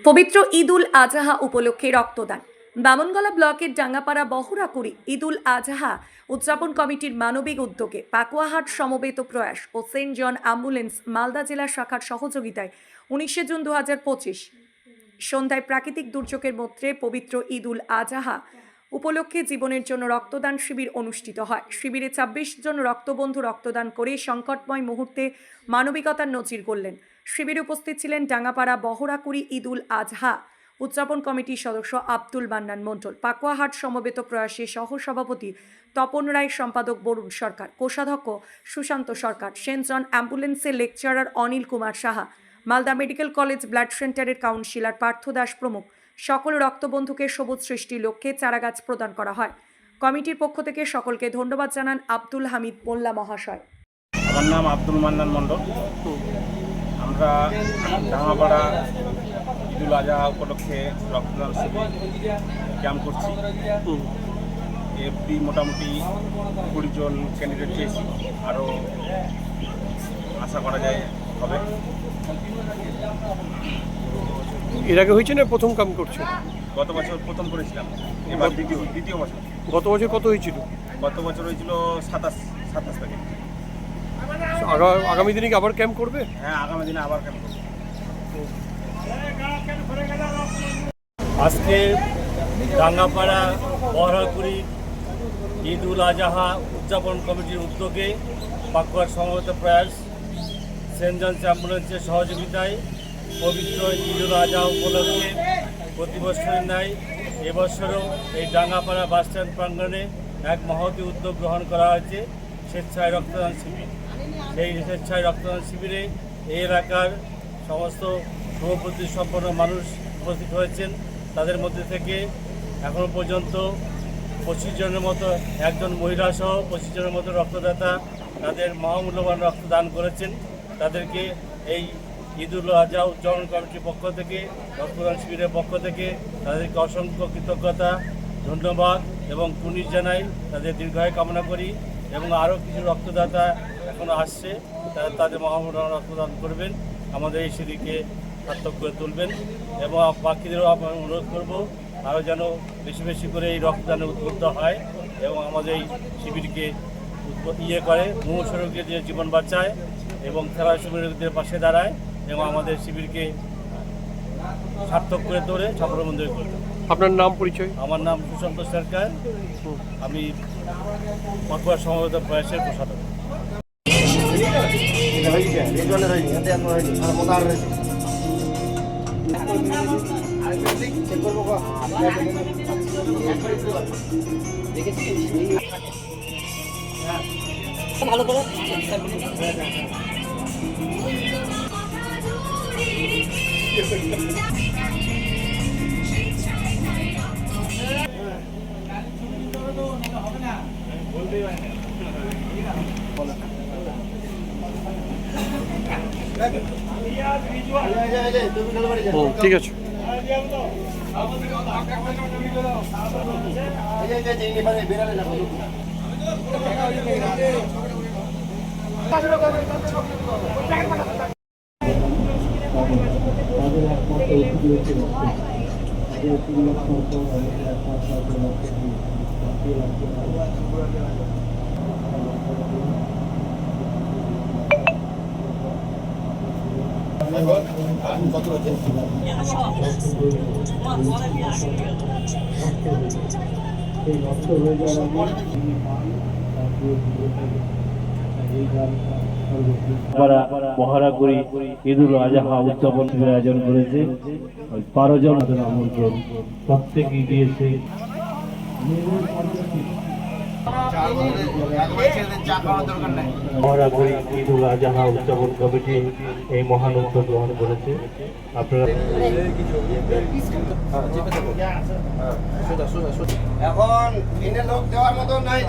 পবিত্র ঈদ উল আজহা উপলক্ষে রক্তদান। বামনগলা ব্লকের ডাঙ্গাপাড়া বহরাকুড়ি ঈদ উল আজহা উদযাপন কমিটির মানবিক উদ্যোগে পাকুয়াহাট সমবেত প্রয়াস ও সেন্ট জন অ্যাম্বুলেন্স মালদা জেলা শাখার সহযোগিতায় 19 জুন 2025 সন্ধ্যায় প্রাকৃতিক দুর্যোগের মধ্যে পবিত্র ঈদ উল আজহা উপলক্ষে জীবনের জন্য রক্তদান শিবির অনুষ্ঠিত হয়। শিবিরে 26 জন রক্তবন্ধু রক্তদান করে সংকটময় মুহূর্তে মানবিকতার নজির গড়লেন। শিবিরে উপস্থিত ছিলেন ডাঙ্গাপাড়া বহরাকুড়ি ঈদ উল আজহা উদযাপন কমিটির সদস্য আব্দুল মান্নান মণ্ডল, পাকুয়াহাট সমবেত প্রয়াসের সহসভাপতি তপন রায়, সম্পাদক বরুণ সরকার, কোষাধ্যক্ষ সুশান্ত সরকার, সেন্ট জন অ্যাম্বুলেন্সের lecturer Anil Kumar Saha, Malda medical college blood সেন্টারের কাউন্সিলর পার্থ দাস প্রমুখ। সকল রক্তবন্ধুকে সবুজ সৃষ্টির লক্ষ্যে চারাগাছ প্রদান করা হয়। কমিটির পক্ষ থেকে সকলকে ধন্যবাদ জানান আব্দুল হামিদ মোল্লা মহাশয়। আমার নাম আব্দুল মান্নান মণ্ডল। আমরা ডাঙ্গাপাড়া ঈদ উল আজহা উপলক্ষে রক্তদান শিবির ক্যাম্প করছি। এফডি মোটামুটি 20 জন ক্যান্ডিডেট পেয়েছি, আরও আশা করা যায় হবে। এর আগে হয়েছে না প্রথম কাম করছে? গত বছর প্রথম করেছিলাম, এবার দ্বিতীয় বছর। গত বছর কত হয়েছিল? গত বছর হয়েছিল 27 তারিখ। আগামী দিনে কি আবার ক্যাম্প করবে? হ্যাঁ, আগামী দিনে আবার ক্যাম্প করবো। আজকে ডাঙ্গাপাড়া বহরাকুড়ি ঈদ উল আজহা উদযাপন কমিটির উদ্যোগে পাকুয়ার সমবেত প্রয়াস সেন্ট জনস অ্যাম্বুলেন্সের সহযোগিতায় পবিত্র ঈদ উল আজহা উপলক্ষে প্রতি বছরের ন্যায় এবছরও এই ডাঙ্গাপাড়া বাসস্ট্যান্ড প্রাঙ্গণে এক মহতী উদ্যোগ গ্রহণ করা হয়েছে, স্বেচ্ছায় রক্তদান শিবির। সেই স্বেচ্ছায় রক্তদান শিবিরে এই এলাকার সমস্ত শুভবুদ্ধি সম্পন্ন মানুষ উপস্থিত হয়েছেন। তাদের মধ্যে থেকে এখনও পর্যন্ত 25 জনের মতো, একজন মহিলা সহ 25 জনের মতো রক্তদাতা তাদের মহামূল্যবান রক্তদান করেছেন। তাদেরকে এই ঈদ উল আজহা উদযাপন কমিটির পক্ষ থেকে, রক্তদান শিবিরের পক্ষ থেকে তাদেরকে অসংখ্য কৃতজ্ঞতা, ধন্যবাদ এবং কুর্নিশ জানাই। তাদের দীর্ঘায়ু কামনা করি এবং আরও কিছু রক্তদাতা এখনও আসছে, তাদের মহামূল্যবান রক্তদান করবেন, আমাদের এই সিঁড়িকে সার্থক করে তুলবেন। এবং বাকিদেরও অনুরোধ করব আরও যেন বেশি বেশি করে এই রক্তদানে উদ্বুদ্ধ হয় এবং আমাদের এই শিবিরকে করে মুমূর্ষুরোগীর যে জীবন বাঁচায় এবং থ্যালাসেমিয়া রোগীদের পাশে দাঁড়ায় এবং আমাদের শিবিরকে সার্থক করে তোলে, সাফল্যমণ্ডিত করে। আপনার নাম পরিচয়? আমার নাম সুশান্ত সরকার, আমি পাকুয়ার সমবেত প্রয়াসের কোষাধ্যক্ষ। ভালো করে ঠিক আছে। বহরাকুড়ি ঈদ উল আজহা উদযাপন শিবির আয়োজন করেছে। 12 জন আমন্ত্রণ প্রত্যেকেই দিয়েছে। বহরাকুড়ি ঈদ উল আজহা উদযাপন কমিটি এই মহান উদ্যোগ গ্রহণ করেছে। আপনারা এখন লোক দেওয়ার মতো নাই।